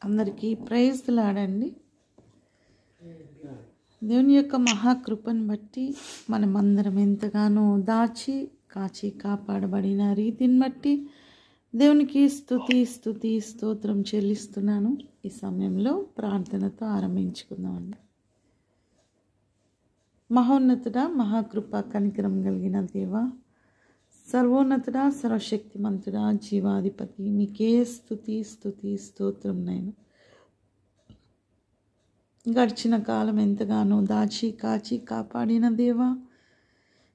అందరికీ ప్రైజ్ లాడండి. దేవుని యొక్క మహాకృపను బట్టి మనమందరం ఎంతగానో దాచి కాచి కాపాడబడిన రీతిని బట్టి దేవునికి స్తోత్రం చెల్లిస్తున్నాను. ఈ సమయంలో ప్రార్థనతో ఆరంభించుకుందామండి. మహోన్నతుడా, మహాకృప కనికరం కలిగిన దేవా, సర్వోన్నతుడా, సర్వశక్తిమంతుడా, జీవాధిపతి, మీకే స్తోత్రం. నేను గడిచిన కాలం ఎంతగానో దాచి కాచి కాపాడిన దేవా,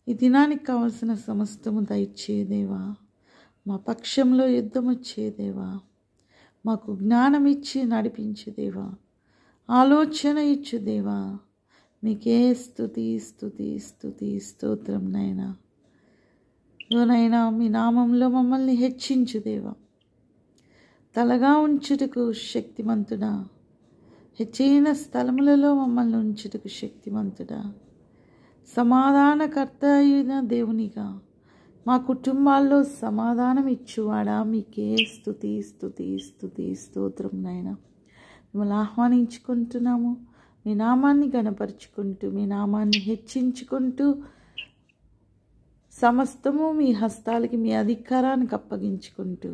ఈ దినానికి కావలసిన సమస్తము దయచే దేవా, మా పక్షంలో యుద్ధం వచ్చే దేవా, మాకు జ్ఞానం ఇచ్చి నడిపించే దేవా, ఆలోచన ఇచ్చు దేవా, మీకే స్తోత్రం నైనా. నైనా మీ నామంలో మమ్మల్ని హెచ్చించు దేవా, తలగా ఉంచుటకు శక్తిమంతుడా, హెచ్చైన స్థలములలో మమ్మల్ని ఉంచుటకు శక్తిమంతుడా, సమాధానకర్త అయిన దేవునిగా మా కుటుంబాల్లో సమాధానం ఇచ్చువాడా, మీకే స్తోత్రం నైనా. మిమ్మల్ని ఆహ్వానించుకుంటున్నాము. మీ నామాన్ని గణపరుచుకుంటూ, మీ నామాన్ని హెచ్చించుకుంటూ, సమస్తము మీ హస్తాలకి, మీ అధికారానికి అప్పగించుకుంటూ,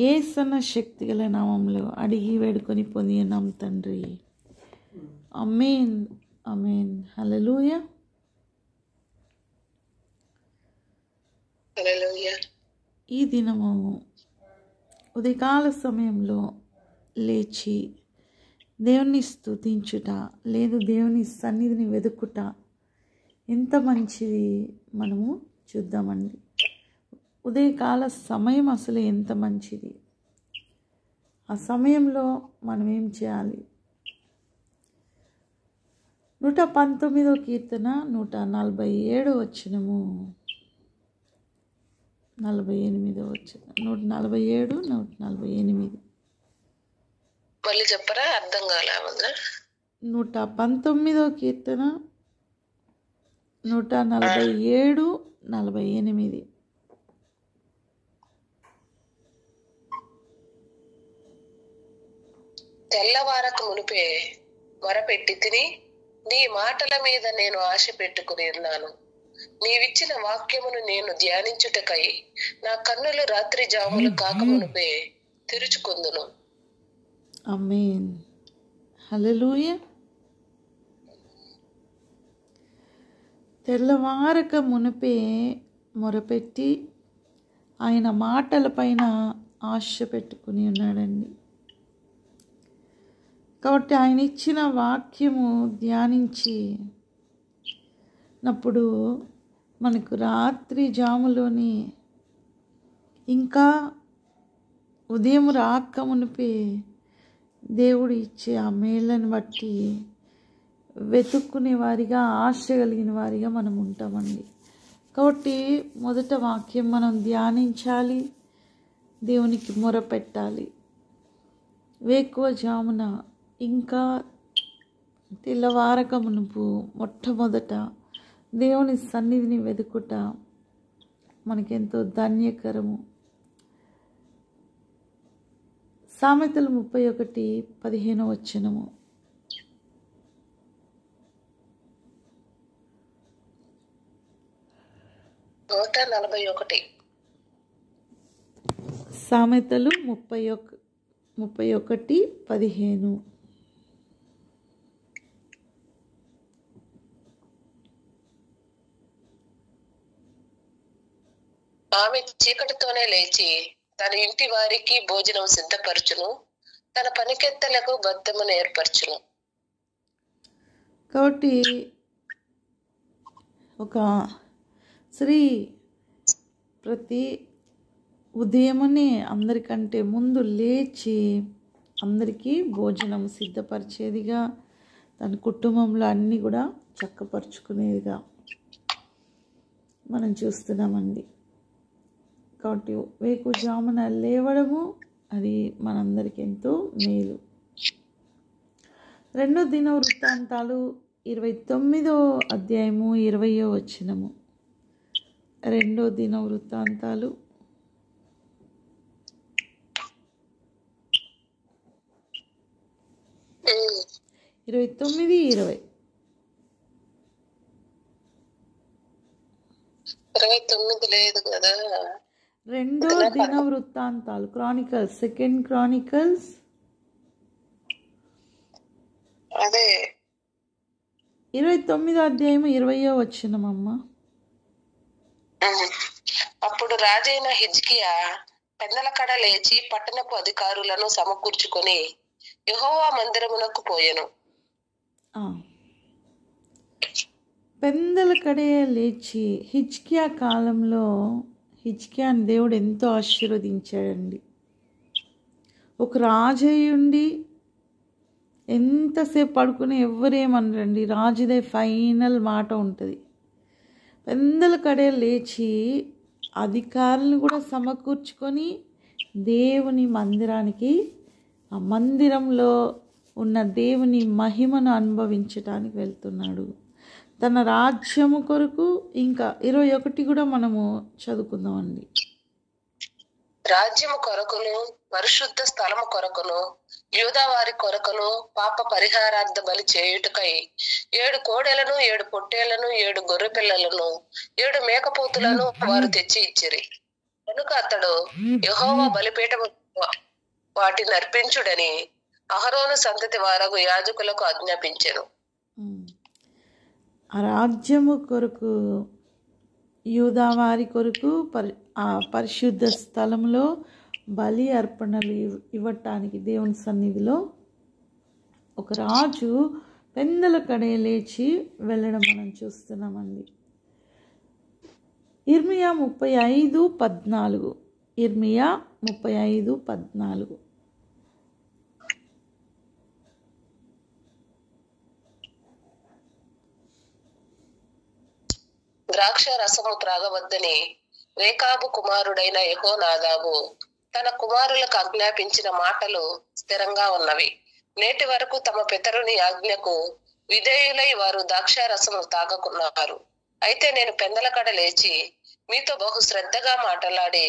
యేసన్న శక్తి గల నామంలో అడిగి వేడుకొని పొందినాం తండ్రి. ఆమేన్, ఆమేన్. హల్లెలూయా. ఈ దినము ఉదయకాల సమయంలో లేచి దేవుని స్తుతించుట, లేదు దేవుని సన్నిధిని వెతుకుట ఎంత మంచిది మనము చూద్దామండి. ఉదయకాల సమయం అసలు ఎంత మంచిది. ఆ సమయంలో మనం ఏం చేయాలి? 119వ కీర్తన 147వ వచనము, 48వ వచనం, 147, 148. మళ్ళీ చెప్పరా, అర్థం కాలే. 119వ కీర్తన 147, 48. తెల్లవారక మునిపే మొరపెట్టి తిని, నీ మాటల మీద నేను ఆశ పెట్టుకుని ఉన్నాను. నీవిచ్చిన వాక్యమును నేను ధ్యానించుటకై నా కన్నులు రాత్రి జాములు కాక మునిపే తెరుచుకుందును. ఆమేన్. హల్లెలూయా. తెల్లవారక మునిపే మొరపెట్టి ఆయన మాటలపైన ఆశ పెట్టుకుని ఉన్నాడండి. కాబట్టి ఆయన ఇచ్చిన వాక్యము ధ్యానించినప్పుడు మనకు రాత్రి జాములోని, ఇంకా ఉదయం రాక మునిపే దేవుడు ఇచ్చే ఆ మేళ్ళని బట్టి వెతుక్కునే వారిగా, ఆశ కలిగిన వారిగా మనం ఉంటామండి. కాబట్టి మొదట వాక్యం మనం ధ్యానించాలి, దేవునికి మొరపెట్టాలి. వేకువ జామున, ఇంకా తెల్లవారక మునుపు మొట్టమొదట దేవుని సన్నిధిని వెతుకుట మనకెంతో ధన్యకరము. సామెతలు 31:15 వచనము, సామెతలు 31:15. ఆమె చీకటితోనే లేచి తన ఇంటి వారికి భోజనం సిద్ధపరచును, తన పనికెత్తలకు బద్దమును ఏర్పరచును. కాబట్టి ఒక స్త్రీ ప్రతి ఉదయమునే అందరికంటే ముందు లేచి అందరికీ భోజనం సిద్ధపరిచేదిగా, తన కుటుంబంలో అన్నీ కూడా చక్కపరుచుకునేదిగా మనం చూస్తున్నామండి. కాబట్టి వేకువజామున లేవడము అది మనందరికీ ఎంతో మేలు. 2 దినవృత్తాంతాలు 29వ అధ్యాయము 20వ వచనము. 2 దినవృత్తాంతాలు 29, 20. 29 లేదు కదా. రెండో దిన వృత్తాంతాలు, క్రానికల్స్, సెకండ్ క్రానికల్స్. అదే 29వ అధ్యాయము 20వ వచనమమ్మ. అప్పుడు రాజైన హిజ్కియా పెందల కడ లేచి పట్టణపు అధికారులను సమకూర్చుకొని యెహోవా మందిరమునకు పోయెను. పెందల కడే లేచి, హిజ్కియా కాలంలో హిజ్కియాని దేవుడు ఎంతో ఆశీర్వదించాడండి. ఒక రాజయ్యుండి ఎంతసేపు పడుకుని ఎవరేమనరండి, రాజుదే ఫైనల్ మాట ఉంటుంది. పెందల కడే లేచి అధికారులను కూడా సమకూర్చుకొని దేవుని మందిరానికి, ఆ మందిరంలో ఉన్న దేవుని మహిమను అనుభవించటానికి వెళ్తున్నాడు. తన రాజ్యము కొరకు. ఇంకా 21 కూడా మనము చదువుకుందామండి. రాజ్యము కొరకును, పరిశుద్ధ స్థలము కొరకును, యూదా వారి కొరకును పాప పరిహారార్థ బలి చేయుటకై 7 కోడెలను, 7 పొట్టేళ్లను, 7 గొర్రె పిల్లలను, 7 మేకపోతులను వారు తెచ్చి ఇచ్చిరి. కనుక అతడు యెహోవా బలిపీఠము వాటిని అర్పించుడని అహరోను సంతతి వారగు యాజకులకు ఆజ్ఞాపించెను. ఆ రాజ్యము కొరకు, యూదా వారి కొరకు ఆ పరిశుద్ధ స్థలంలో బలి అర్పణలు ఇవ్వటానికి దేవుని సన్నిధిలో ఒక రాజు పెందల కడే లేచి వెళ్ళడం మనం చూస్తున్నామండి. ఇర్మియా 35:14. ఇర్మియా 35:14. ద్రాక్ష రసము త్రాగవద్దని రేకాబు కుమారుడైన యెహోనాదాబు తన కుమారులకు ఆజ్ఞాపించిన మాటలు స్థిరంగా ఉన్నవి. నేటి వరకు తమ పితరుని ఆజ్ఞకు విధేయులై వారు ద్రాక్ష రసము తాగకున్నారు. అయితే నేను పెందల కడ లేచి మీతో బహు శ్రద్ధగా మాట్లాడి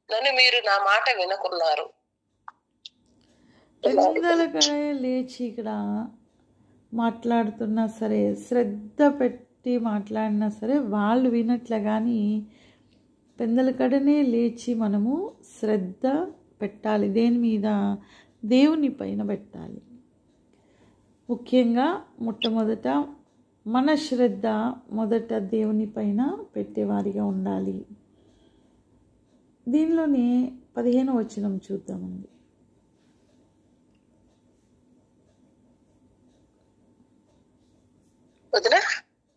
నన్ను మీరు నా మాట వినకున్నారు. పెందల కడ లేచి ఇక్కడ మాట్లాడుతున్నా సరే, శ్రద్ధ పెట్టి మాట్లాడినా సరే వాళ్ళు వినట్లే. కానీ పెందల కడనే లేచి మనము శ్రద్ధ పెట్టాలి. దేని మీద? దేవుని పైన పెట్టాలి. ముఖ్యంగా మొట్టమొదట మన శ్రద్ధ మొదట దేవుని పైన పెట్టేవారిగా ఉండాలి. దీనిలోనే 15వ వచనం చూద్దామండి.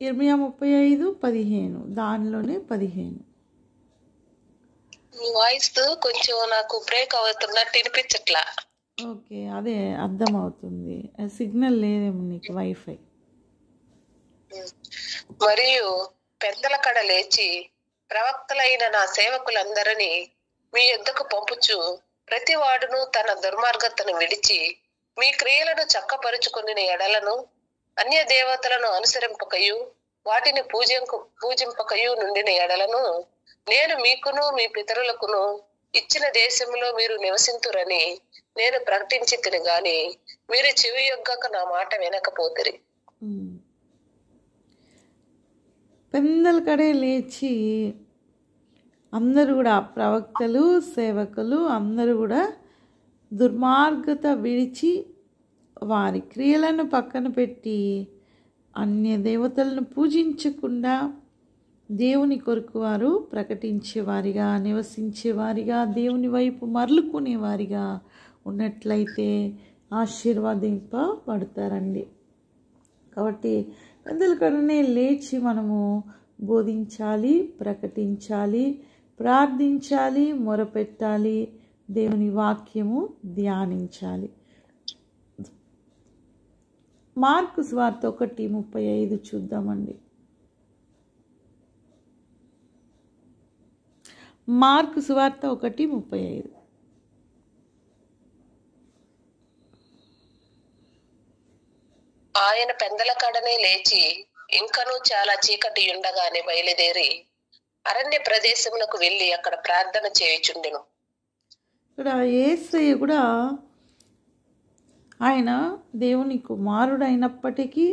ఇర్మియా 35:15. దానిలోనే 15. వాయిస్ కొంచెం నాకు బ్రేక్ అవుతున్నట్టు వినిపించట్లా. ఓకే, అదే అర్థమవుతుంది. సిగ్నల్ లేదేమో నీకు, వైఫై. మరియు పెద్దల కడ లేచి ప్రవక్తలైన నా సేవకులందరినీ మీ యొద్దకు పంపుచు ప్రతి వాడును తన దుర్మార్గతను విడిచి మీ క్రియలను చక్కపరుచుకుని ఎడలను, అన్య దేవతలను అనుసరింపకయు వాటిని పూజింపకయు నుండిన ఎడలను నేను మీకును మీ పితరులకును ఇచ్చిన దేశంలో మీరు నివసింతురని నేను ప్రకటించి తిని గాని మీరు చెవి యొగ్గక నా మాట వినకపోతిరి. పెందల కడే లేచి అందరూ కూడా, ప్రవక్తలు, సేవకులు అందరూ కూడా దుర్మార్గత విడిచి వారి క్రియలను పక్కన పెట్టి అన్య దేవతలను పూజించకుండా దేవుని కొరకు వారు ప్రకటించేవారిగా, నివసించేవారిగా, దేవుని వైపు మరలుకునేవారిగా ఉన్నట్లయితే ఆశీర్వదింపబడతారండి. కాబట్టి పెద్దల కడనే లేచి మనము బోధించాలి, ప్రకటించాలి, ప్రార్థించాలి, మొరపెట్టాలి, దేవుని వాక్యము ధ్యానించాలి. మార్కు సువార్త 1:35 చూద్దామండి. మార్కు సువార్త 1:35. ఆయన పెందల కడనే లేచి ఇంకనూ చాలా చీకటి ఉండగానే బయలుదేరి అరణ్య ప్రదేశమునకు వెళ్ళి అక్కడ ప్రార్థన చేయుచుండెను. ఇక్కడ యేసయ్య కూడా ఆయన దేవుని కుమారుడైనప్పటికీ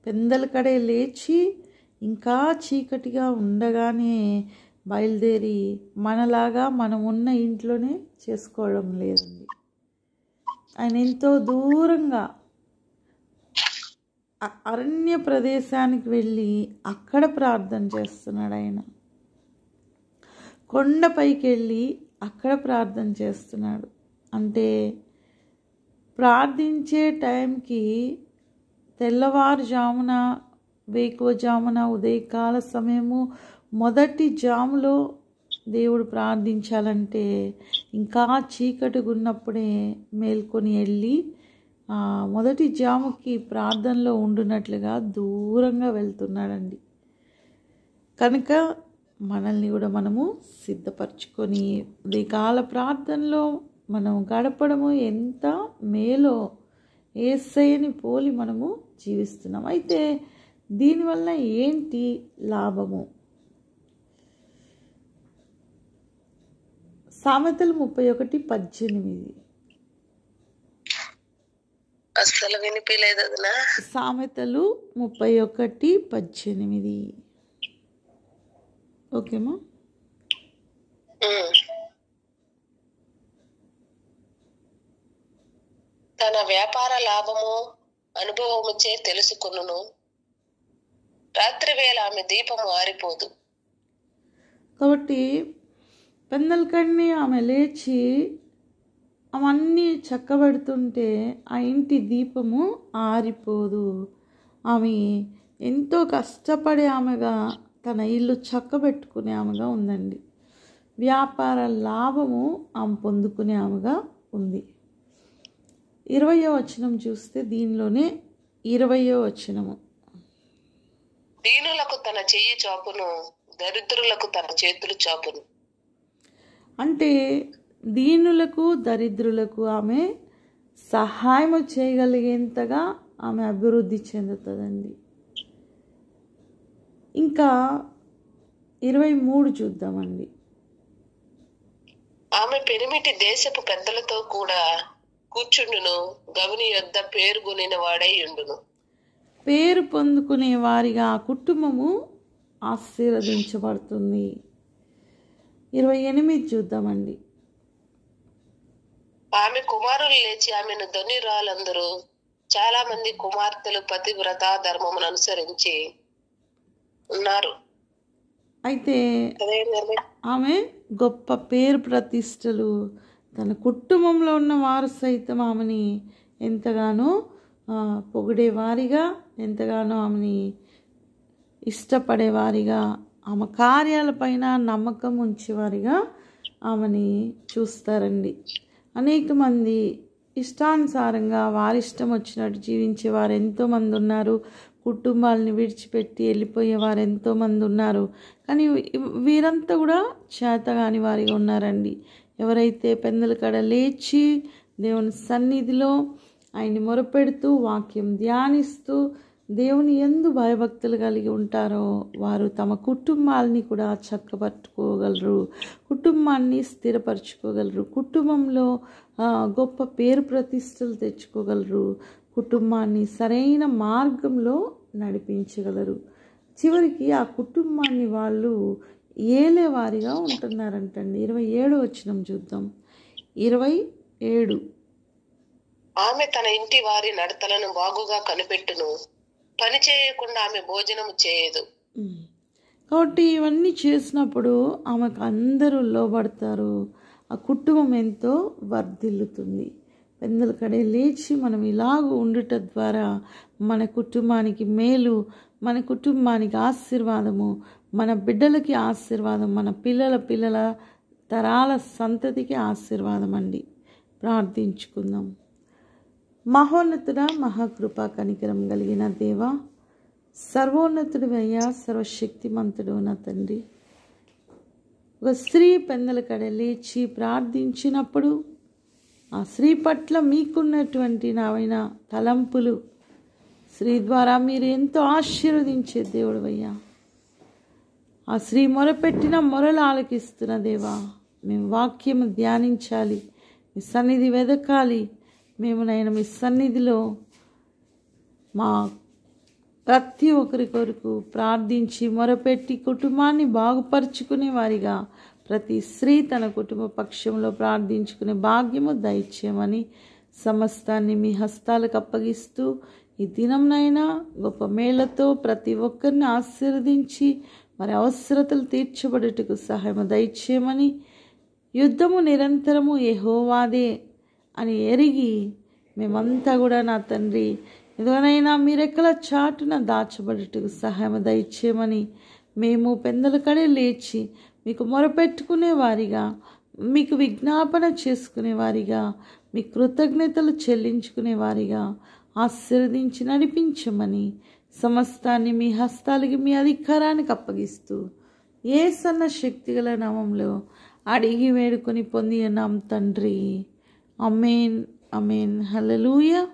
పెందలకడే లేచి ఇంకా చీకటిగా ఉండగానే బయలుదేరి మనలాగా మనం ఉన్న ఇంట్లోనే చేసుకోవడం లేదండి. ఆయన ఎంతో దూరంగా అరణ్య ప్రదేశానికి వెళ్ళి అక్కడ ప్రార్థన చేస్తున్నాడు. ఆయన కొండపైకి వెళ్ళి అక్కడ ప్రార్థన చేస్తున్నాడు. అంటే ప్రార్థించే టైంకి తెల్లవారుజామున, వేకువజామున, ఉదయకాల సమయము, మొదటి జాములో దేవుడు ప్రార్థించాలంటే ఇంకా చీకటిగా ఉన్నప్పుడే మేల్కొని వెళ్ళి మొదటి జాముకి ప్రార్థనలో ఉండునట్లుగా దూరంగా వెళ్తున్నాడండి. కనుక మనల్ని కూడా మనము సిద్ధపరచుకొని ఉదయకాల ప్రార్థనలో మనం గడపడము ఎంత మేలో యేసయ్యని పోలి మనము జీవిస్తున్నాం. అయితే దీనివల్ల ఏంటి లాభము? సామెతలు 31:18. అస్సలు వినిపించలేదు అదనా. సామెతలు 31:18. ఓకేమా? తన వ్యాపార లాభము అనుభవముచే తెలుసుకొనును, రాత్రి వేళ ఆమె దీపము ఆరిపోదు. కాబట్టి పెందలకడిని ఆమె లేచి అవన్నీ చక్కబెడుతుంటే ఆ ఇంటి దీపము ఆరిపోదు. ఆమె ఎంతో కష్టపడే ఆమెగా తన ఇల్లు చక్కబెట్టుకునే ఆమెగా ఉందండి. వ్యాపార లాభము ఆమె పొందుకునే ఆమెగా ఉంది. 20వ వచనం చూస్తే దీనిలోనే 20వ వచనము, దీనులకు తన చెయ్యి చాపును, దరిద్రులకు తన చేతులు చాపును. అంటే దీనులకు దరిద్రులకు ఆమె సహాయం చేయగలిగేంతగా ఆమె అభివృద్ధి చెందుతుందండి. ఇంకా 23 చూద్దామండి. ఆమె పెనిమిటి దేశపు పెద్దలతో కూడా కూర్చుండును, గవిని యొద్ద పేరు కొనిన వాడై ఉండును. పేరు పొందుకునే వారిగా ఆ కుటుంబము ఆశీర్వదించబడుతుంది. 28 చూద్దామండి. ఆమె కుమారులు లేచి ఆమెను ధన్యురాలందరూ, చాలా మంది కుమార్తెలు పతివ్రత ధర్మమును అనుసరించి ఉన్నారు. అయితే ఆమె గొప్ప పేరు ప్రతిష్టలు, తన కుటుంబంలో ఉన్న వారు సైతం ఆమెని ఎంతగానో పొగిడేవారిగా, ఎంతగానో ఆమెని ఇష్టపడేవారిగా, ఆమె కార్యాలపైన నమ్మకం ఉంచేవారిగా ఆమెని చూస్తారండి. అనేక మంది ఇష్టానుసారంగా వారిష్టం వచ్చినట్టు జీవించేవారు ఎంతోమంది ఉన్నారు. కుటుంబాలని విడిచిపెట్టి వెళ్ళిపోయేవారు ఎంతోమంది ఉన్నారు. కానీ వీరంతా కూడా చేతగాని వారిగా ఉన్నారండి. ఎవరైతే పెందలకడ లేచి దేవుని సన్నిధిలో ఆయన్ని మొరపెడుతూ వాక్యం ధ్యానిస్తూ దేవుని యందు భయభక్తులు కలిగి ఉంటారో వారు తమ కుటుంబాలని కూడా చక్కబట్టుకోగలరు, కుటుంబాన్ని స్థిరపరచుకోగలరు, కుటుంబంలో గొప్ప పేరు ప్రతిష్టలు తెచ్చుకోగలరు, కుటుంబాన్ని సరైన మార్గంలో నడిపించగలరు. చివరికి ఆ కుటుంబాన్ని వాళ్ళు ఏలేవారిగా ఉంటున్నారంటండి. 27వ వచనం చూద్దాం. 27. ఆమె తన ఇంటి వారి నడతలను బాగుగా కనిపెట్టును, పని చేయకుండా ఆమె భోజనము చేయదు. కాబట్టి ఇవన్నీ చేసినప్పుడు ఆమెకు అందరూ లోబడతారు. ఆ కుటుంబం ఎంతో వర్ధిల్లుతుంది. పెందలకడే లేచి మనం ఇలాగ ఉండుట ద్వారా మన కుటుంబానికి మేలు, మన కుటుంబానికి ఆశీర్వాదము, మన బిడ్డలకి ఆశీర్వాదం, మన పిల్లల తరాల సంతతికి ఆశీర్వాదం అండి. ప్రార్థించుకుందాం. మహోన్నతుడా, మహాకృపా కనికరం కలిగిన దేవా, సర్వోన్నతుడు అయ్యా, సర్వశక్తిమంతుడు నా తండ్రి, ఒక స్త్రీ పెందలకడ లేచి ప్రార్థించినప్పుడు ఆ స్త్రీ పట్ల మీకున్నటువంటి నావైన తలంపులు, స్త్రీ ద్వారా మీరు ఎంతో ఆశీర్వదించే దేవుడు అయ్యా. ఆ స్త్రీ మొరపెట్టిన మొరలు ఆలకిస్తున్న దేవా, మేము వాక్యము ధ్యానించాలి, మీ సన్నిధి వెదకాలి, మేము నాయన మీ సన్నిధిలో మా ప్రతి ఒక్కరి కొరకు ప్రార్థించి మొరపెట్టి కుటుంబాన్ని బాగుపరుచుకునే వారిగా ప్రతి స్త్రీ తన కుటుంబ పక్షంలో ప్రార్థించుకునే భాగ్యము దయచేయమని సమస్తాన్ని మీ హస్తాలకు అప్పగిస్తూ ఈ దినంనైనా గొప్ప మేళ్లతో ప్రతి ఒక్కరిని ఆశీర్వదించి మరి అవసరతలు తీర్చబడుటకు సహాయం దయచేయమని, యుద్ధము నిరంతరము యెహోవాదే అని ఎరిగి మేమంతా కూడా నా తండ్రి ఇదిగోనైనా మీ రెక్కల చాటున దాచబడుటకు సహాయం దయచేయమని, మేము పెందల కడే లేచి మీకు మొరపెట్టుకునే వారిగా, మీకు విజ్ఞాపన చేసుకునే వారిగా, మీ కృతజ్ఞతలు చెల్లించుకునే వారిగా ఆశీర్వదించి నడిపించమని సమస్తాన్ని మీ హస్తాలకి మీ అధికారానికి అప్పగిస్తూ యేసన్న శక్తిగల నామంలో అడిగి వేడుకొని పొంది ఉన్నాం తండ్రి. ఆమేన్ ఆమేన్. హల్లెలూయా.